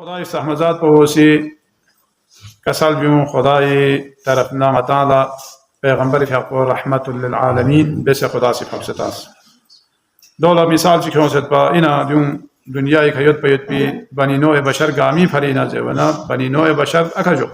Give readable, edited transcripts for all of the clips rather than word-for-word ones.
खुदाई सहमजात पवोसी कसल बियों खुदाई तरफ नाम ताला पैगंबर फ़को रहमतुल लिल आलमीन बेसे खुदा से फबसतास दोला मिसाल चिखों से पा इना बियों दुनिया एक हयत पयत पी बनी नो बशर गामी फरीना जेवना बनी नो बशर अखजो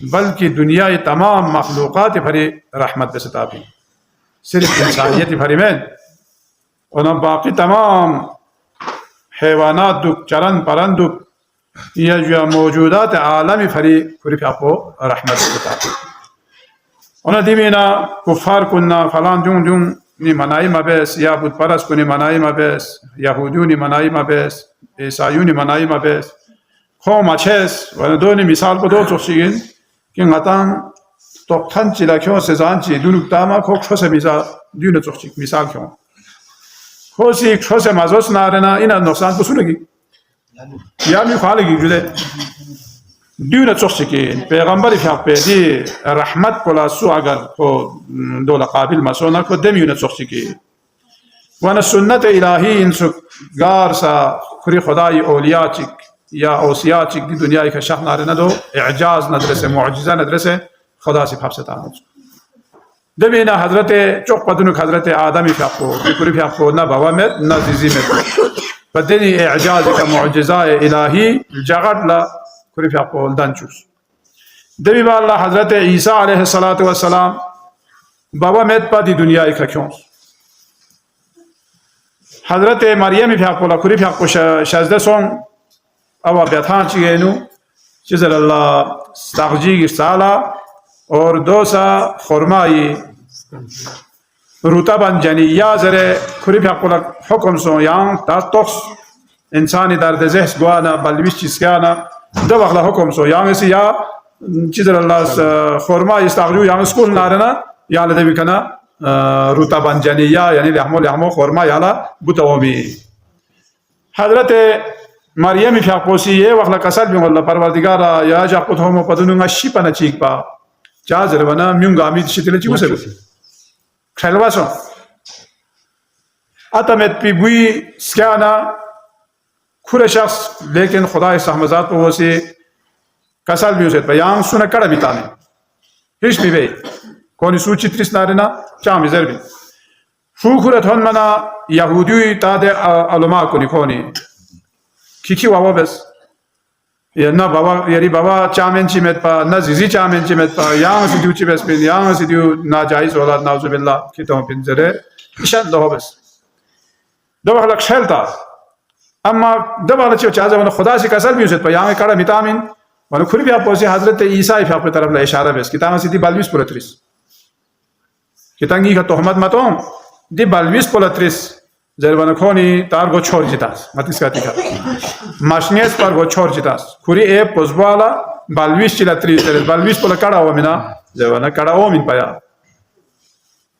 बल्कि दुनिया तमाम मखलूक़ात फरी रहमत बेसता भी सिर्फ इंसानियत फरी में और बाकी तमाम हैवानात दुख चरण परंदुक या जो मौजूदात आलमी फरी खुरी आपको रहमत बेसता भी उन्हें दिमीना कुफार कुन्ना फलान जुं जुं नि मनाई मबेस या बुत परस कुनि मनाई मबेस यहूदियों नि मनाई मबेस ईसाइयों नि मनाई मबेस खो मचेस वन दो नि मिसाल को दो चोसिगिन कि ngataang tokhan chila kyo se zan chi dunuk tama khok chose misa dune chokchik misal kyo khosi chose mazos na rena ina nosan kusunagi ya mi khaligi jude dune chokchik पैगंबर फिक पे दी रहमत पोला सु अगर को दोला काबिल मसोना को दम यून चokchik वन सुन्नत इलाही इंसु गार सा खुरी खुदाई औलिया चिक या औसिया चिक दी दुनिया का शख नारे न दो एजाज नजर से मुअजिजा नजर से खुदा से फबसता है दबीना हजरत चौक पदनु हजरत आदमी फ़को पूरी फ़को ना बाबा में ना जीजी में बदनी एजाज का मुअजिजा इलाही जगत ला पूरी फ़को दानचूस दबी वाला हजरत ईसा अलैहिस्सलातु वस्सलाम बाबा में पादी दुनिया का क्यों हजरत मरियम फ़को ला पूरी फ़को शज़दे सोंग अब व्यथान चिगेनु चिजर अल्लाह स्तागजी की साला और दो सा खुरमाई रुताबन जनी या जरे खुरी फ़कुला हुक्म सो यांग तास्तोस इंसानी दर्द ज़हस गुआना बलविश चिस्काना दो वक़्ला हुक्म सो यांग इसी या चिजर अल्लाह खुरमाई स्तागजू यांग स्कूल नारना या लदे बिकना रुताबन जनी या यानी लहमो खुरमा याला बुतवमी हजरत मरियम फ़कोसी ये वक़्ला कसर भी वल्ला परवरदिगारा या जाकुत होमो पदनुंगा शिपना चीकपा चाजर वना म्युंगा अमित शितले चिमुसे खलवासो अतमेत पिबुई स्क्याना खुरे शख्स लेकिन खुदा सहमजात वो से कसर भी उसे यांग सुना कड़ा बिताने हिश भी वे कौन सूची त्रिस नारेना चाम इजरबी फूखुरे थोन मना यहूदी तादे अलमा को निकोनी किकी वावा बस या ना बाबा यारी बाबा चामें चिमेत पा ना जिजी चामें चिमेत पा यहाँ से दूची बस पिन यहाँ से दू ना जायज़ औलाद नाउज़ुबिल्ला कितों पिन जरे इशान दो बस दो वक़्त खेलता अम्मा दो वाला चीज़ चाहे वो खुदा से कसर भी उसे पा यहाँ कड़ा मितामिन वाले खुरी भी आप पोसे हज़रत ईसा इफ़ाक़ पे तरफ ला इशारा बस किताब से दी बालवीस पुलत्रिस कितांगी का तोहमत मतों दी बालवीस पुलत्रिस जरवाना खोनी तार गो छोड़ जितास मतिस का तिका माशनेस पर गो छोड़ जितास खुरी ए पोजवाला बालवीस चिला त्रीस बालवीस पोला कड़ा हुआ मिना जरवाना कड़ा हुआ मिन पाया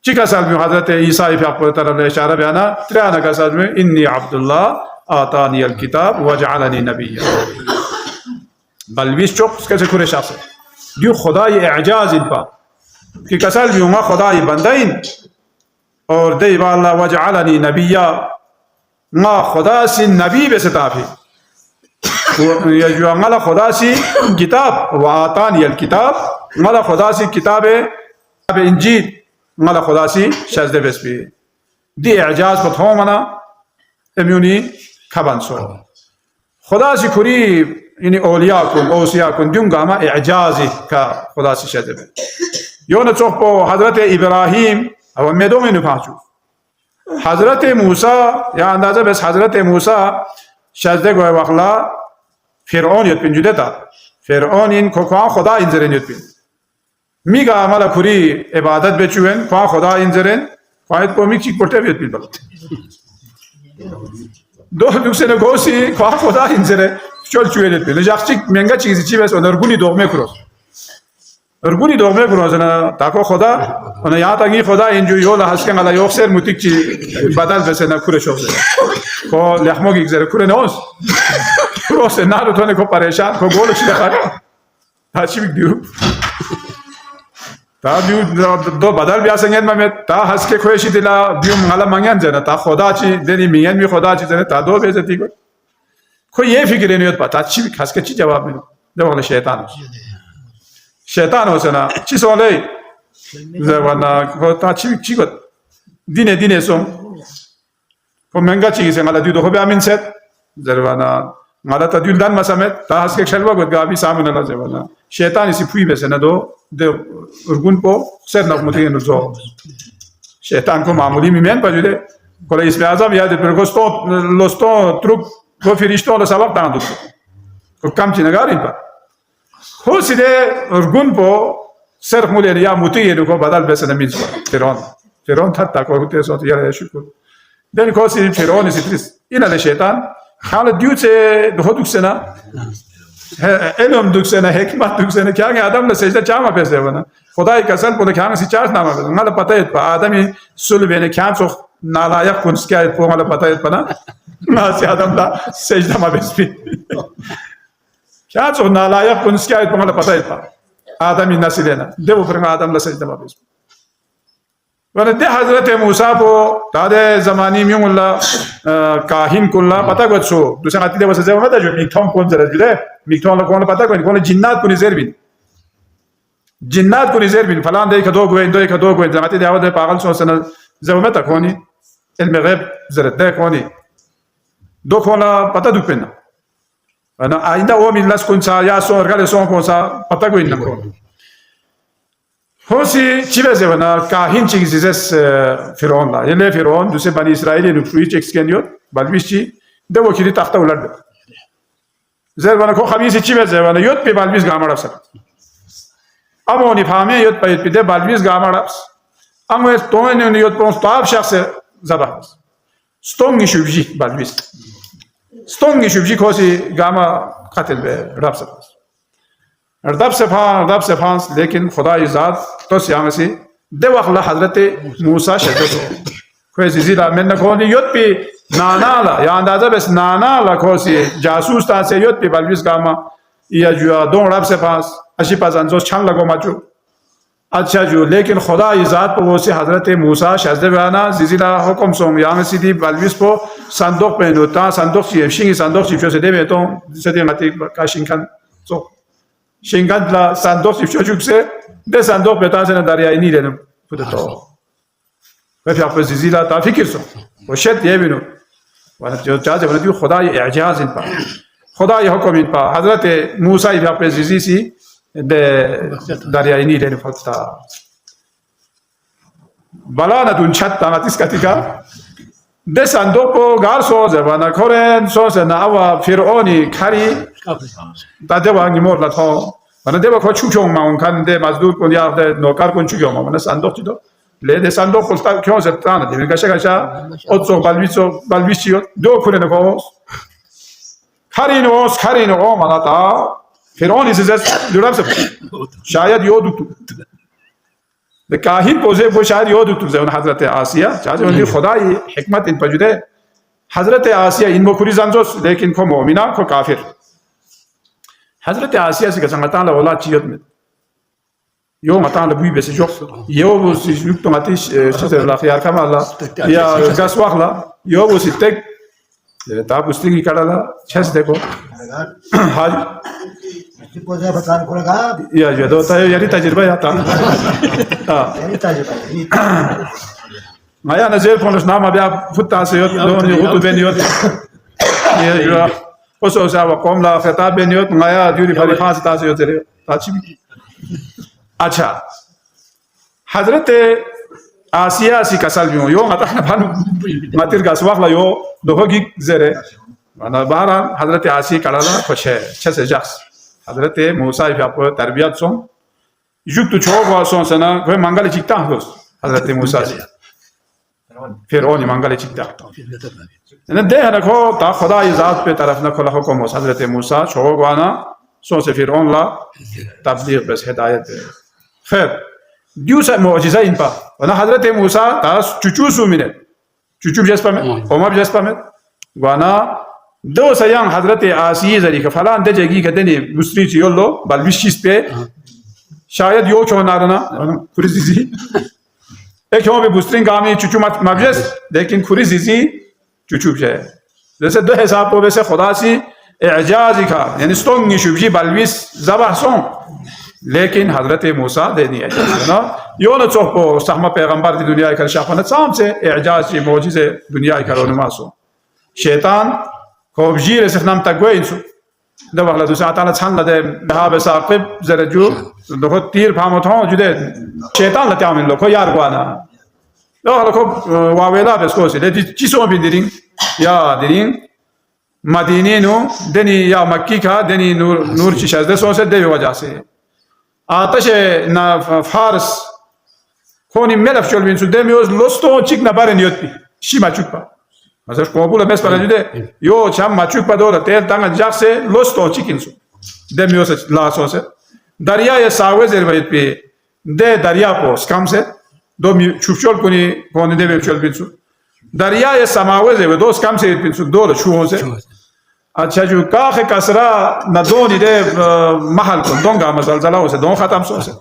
चिका साल में हज़रत ईसा इफ़ाक़ पर तरफ इशारा बयाना त्रियाना का साल में इन्नी अब्दुल्लाह आतानी अल किताब वजअलनी नबिय्या बालवीस चौक कैसे खुरे शास जो खुदा ये एजाज इन पा कि कसर भी होगा खुदा ये बंदाइन और दे वाला वजअलनी नबिय्या मा खुदा सी नबी बेसता भी ये जो अंगला खुदा सी किताब वातानी अल किताब अंगला खुदा सी किताब इंजील अंगला खुदा सी शज़दे बेस भी दी एजाज पर थों मना इम्यूनी खबन सो खुदा सी खुरी इन्हीं औलिया कुन औसिया कुन दूंगा मा एजाज़ी का खुदा सी शज़दे बे यों चौको हज़रत इब्राहीम अब मेदों में नुफाचू हज़रत मूसा या अंदाज़ा बस हज़रत मूसा शज़दे गए वक़्ला फ़िरऔन यत्पिन जुदेता फ़िरऔन इन खुआ खुदा इंजरेन यत्पिन मीगा हमारा खुरी इबादत बेचुएन खुआ खुदा इंजरेन ख्वाहिद को मिक्सी कोटे यत्पिन बल दो दूसरे ने गोसी खुआ खुदा इंजरे चल चुए यत्पिन जाक्चिक महंगा चीज़ ची बस उनरगुनी दो में करो अर्गुनी दो में करो जना ताको खुदा उन्हें यहाँ तक ही खुदा इन जो योला हंस के गला योक्सर मुतिक ची बदल वैसे ना खुरे शौक से को लहमों की ज़रा खुरे नौस खुरों से ना रुतने को परेशान को गोल चिल्ला कर हाशी भी दियो ता दियो दो बदल भी आसेंगे में ता हंस के खुशी दिला दियो मंगला मंगन जना ता खुदा ची देनी मियन भी खुदा ची जना ता दो बेज़ती को कोई ये फिक्र नहीं होता अच्छी भी खास के अच्छी जवाब मिलो जब वाला शैतान हो सना अच्छी सोले जवाना को अच्छी चीज़ दिने दिने सों को महंगा चीज़ है माला दूध हो गया मिन सेट जरवाना माला तो दूध दान मसामेत ताहस के शल्वा को गावी सामने ला जरवाना शैतान इसी फुई में से ना दो दे उर्गुन को सर नक मुझे नुज़ो शैतान को मामूली में पर जुदे कोला इसमें आज़म याद है पर लोस्टो ट्रुप को फिरिश्तों लो सबक तांदू को कम चिन्हगार इन पर हो सीधे उर्गुन को सर मुझे या मुझे ये को बदल बेचने मिल जाए फिरौन था ताको होते सो तो यार शुक्र देन को सी फिरौन इसी त्रिस इन ले शैतान खाल ड्यूट से दो दुख से ना एलम दुख से ना हिकमत दुख से ना क्या कि आदम ने सजदा चामा पैसे बना खुदा की कसम को क्या सी चार्ज नामा बना मला पता है आदम ही सुलबे ने क्या तो नालायक कुछ क्या है मला पता है पना ना से आदम दा सजदा मा बेस क्या तो नालायक कुछ क्या है मला पता है आदम ही नस्ल है ना देव पर आदम ला सजदा मा बेस वरना दे हज़रत मूसा को तादे ज़मानी में उल्ला काहिन कुल्ला पता कुछ सो दूसरा आती है वैसे जब मैं तो जो मिक्थों कौन जरा जुले मिक्थों ला कौन पता कौन जिन्नात को निज़ेर बिन फलां दे कदो कोई जमाती दावत है पागल सो सना जब मैं तो कौनी इल्म गैब जरा दे कौनी दो कौना पता दुपन्ना वरना आइंदा वो मिलना कौन सा या सो और सो कौन सा पता कोई ना कौन होसी चिबेज़े वना काहिन चिगिज़ेस फिरौन ला ये फिरौन दूसरे बनी इस्राएली नुफ्री चेक्स के नियो बालबिशी दे वो किरी ताख़्ता उलट ज़र वना को खमीसी चिबेज़े वना योत पे बालबिश गामड़ अफसर अब वो निफामे योत पे दे बालबिश गामड़ अफ्स अम्मे तोने ने योत पर स्टाफ शख्स ज़बाह स्टोंगी शुबजी बालबिश स्टोंगी शुबजी कोसी गामा क़त्ल बे रफ्स अर्दब से फांस लेकिन खुदा इज़ात तो सियाम से दे वक़्त हज़रत मूसा शदत कोई ज़िला में न कोनी योत पे नाना ला या अंदाज़ा बस नाना ला कोसी जासूस ता से योत पे बल्बिस गामा या जो दो रब से फांस अशी पाज़ान जो छान लगो माचू अच्छा जो लेकिन खुदा इज़ात पर वो से हज़रत मूसा शदत बयाना ज़िला हुक्म सोम या सीधी बल्बिस को संदूक पे नोटा संदूक ची शिंगी संदूक ची फिर से दे बेटों से दे मती का शिंगन so शिंगन ला संदूक सिर्फ चुप से दे संदूक पे ताज़े न दरिया इन्हीं लेने पुते तो वैसे आप ज़िला ताफ़िकिर सो वो शेत ये भी नो वाला जो चाहे वाला जो खुदा ये एजाज़ इन पर खुदा ये हुक्म इन पर हज़रत मूसा ये आप ज़िज़ी सी दे दरिया इन्हीं लेने फलता बला न तुन छत तानातिस कतिका दे संदूक को गार सो ज़बाना कोरेन सो से ना आवा फिरौनी खारी तादे वांगी मोर ला था वरना देवा को चुचों माउन खान दे मज़दूर को या दे नौकर को चुचों माउन वरना संदूक चितो ले दे संदूक को स्टार क्यों से ताना दे कशा ओत्सो बालबिशियो दो खुले न को खारी नो माना था फिरौनी से जुड़ा से शायद यो दुतु द काहिन पोजे वो शायद यो दुतु ज़वन हज़रत आसिया चाहे उनकी खुदा ये हिकमत इन पर जुदे हज़रत आसिया इन मुखरी जानजोस लेकिन को मोमिना को काफिर हज़रत आसिया से कसम अताला वाला चीज़ में यो अताला बुई बेस जो यो वो युक्त तो माती शतर ला खयार का माला या गैस वाखला यो वो सिट्टेक ताप उसकी की कराला छस देखो हाल पोजा बताने को लगा या ये दो ताये यारी तजुर्बा याता यानी ताजुर्बा माया नज़र फोनस नाम अभी आप फुट्टा से योत लोग ये तो बेनियोत ये जो ओसो सा वो कौम ला खिताब बेनियोत माया दूरी फरी खास तासे योत रे ताची अच्छा हज़रत आसिया सी कसल भी हो यो मत है भानु मतिर का स्वाख ला यो दोहोगी ज़रे माना बारा हज़रत आसिया कराला खुश है छह जख्स हज़रत मूसा इफ़ आपको तरबियत सों युक्त तो छोड़ हुआ सों सना कोई मंगल चिकता है हज़रत मूसा से फिर ओनी मंगल चिकता है न दे है ना को ता खुदा इज़ात पे तरफ न खुला हुक्म हो हज़रत मूसा छोड़ हुआ ना सों से फिर ओन ला तब्लीग बस हिदायत खैर दूसरा मौजिज़ा इन पर वरना हज़रत मूसा ता चुचू सुमिने चुचू जस्पा में ओमा जस्पा में वाना दो सयां हज़रत आसिया जरी का फलान दे जगी कहते ने दूसरी चीज़ लो बल्बिशिस पे शायद यो क्यों नारना खुरीज़ी एक क्यों भी बुस्त्रिंग गामी चुचू मत मबजस लेकिन खुरीज़ी चुचू जाए जैसे दो हिसाब को वैसे खुदा सी اعجازی کا یعنی ستونگی شبجی بلویس زبح سون لیکن حضرت موسیٰ دینی اعجاز نا یون چوپو سحما پیغمبر دی دنیا کر شاپن سام سے اعجاز کی معجزه دنیا کرو نماسو شیطان کوبجی رسنام تگوین سو ده وقت لدو ساعتان چند لده به به ساقب زرجو دو تیر فهمت ها جده شیطان لطی عامل لکو یار گوانا ده وقت لکو واویلا بسکوسی ده چی سو بیدیرین یا دیرین مدینه نو دنی یا مکی کا دنی نور چی شازده سوسه ده وجه سے آتش فارس کونی ملف چول بین سو ده میوز لستو چیک نباره نیوت بی شی مچوک با مثلا قبول بس para jude yo cham machu padora tel tanga jakse losto chikinsu de mios la sose daria ya sawe zerbayet pe de daria po skamse do mi chufchol kuni koni de bechol binsu daria ya samawe ze do skamse binsu do chuose अच्छा जो काखे कसरा न दोनी दे महल को दोंगा मजलजला हो से दों खत्म सो से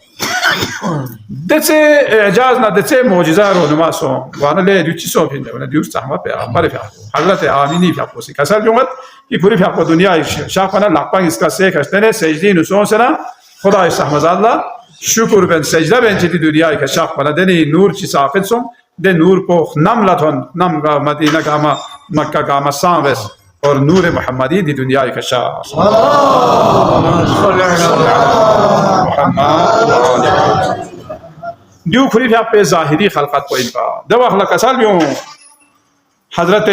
दसे एजाज ना दसे मोजिजा रो नमासो वाना ले दुची सो फिन वाना दुस सहमा पे हमारे फा हजरत आमीनी फा पोसी कसर जोंगत कि पूरी फा दुनिया शाफना लापा इसका से खस्ते सजदी नु सो सना खुदा सहमजाल्ला शुक्र बन सजदा बन जी दुनिया का शाफ बना देनी नूर ची साफत सो दे नूर को नमलतन नम का मदीना का मक्का का मसावस और नूर मुहम्मदी दी दुनिया का शाह दियो खुली फा पे ज़ाहिरी खलकत को इनका दवा खलक असल में हजरत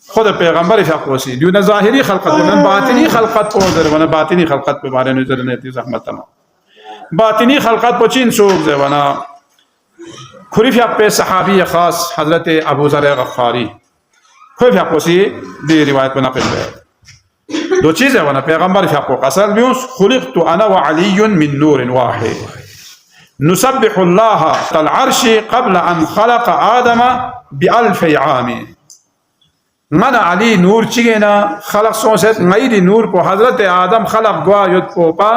खुद पैगंबर फा कोसी दियो न ज़ाहिरी खलकत न बातिनी खलकत को दर वना बातिनी खलकत पे बारे नजर ने ती रहमत तमाम बातिनी खलकत को चीन सोग दे वना खुली फा पे सहाबी खास हजरत अबू ज़र गफ़ारी कोई फैकोसी दी रिवायत बना पे दो चीज़ें वना पैगंबर फैको असल में खुलिक़्तु अना व अली मिन नूर वाहिद नुसब्बिहु अल्लाह तल अर्श क़ब्ल अन ख़लक़ आदम बिअल्फ आम मन अली नूर चिगेना खलक सोसेत ngaydi नूर को हजरत आदम खलक गवा युत पोपा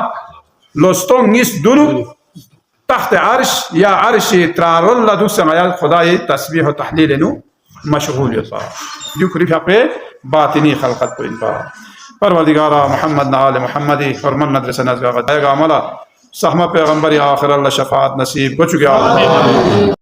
लोस्टोंगिस दुरु तख्त अर्श या अर्श त्रारुल्ला दुस ngayal खुदाई तस्बीह व तहलील नु मशगूल यता जो खुली पे बातिनी खलकत को इनका परवरदिगारा मोहम्मद नाल मोहम्मदी और मन मदरसा नज़गा अमला सहमा पैगंबर आखिर अल्लाह शफात नसीब को चुके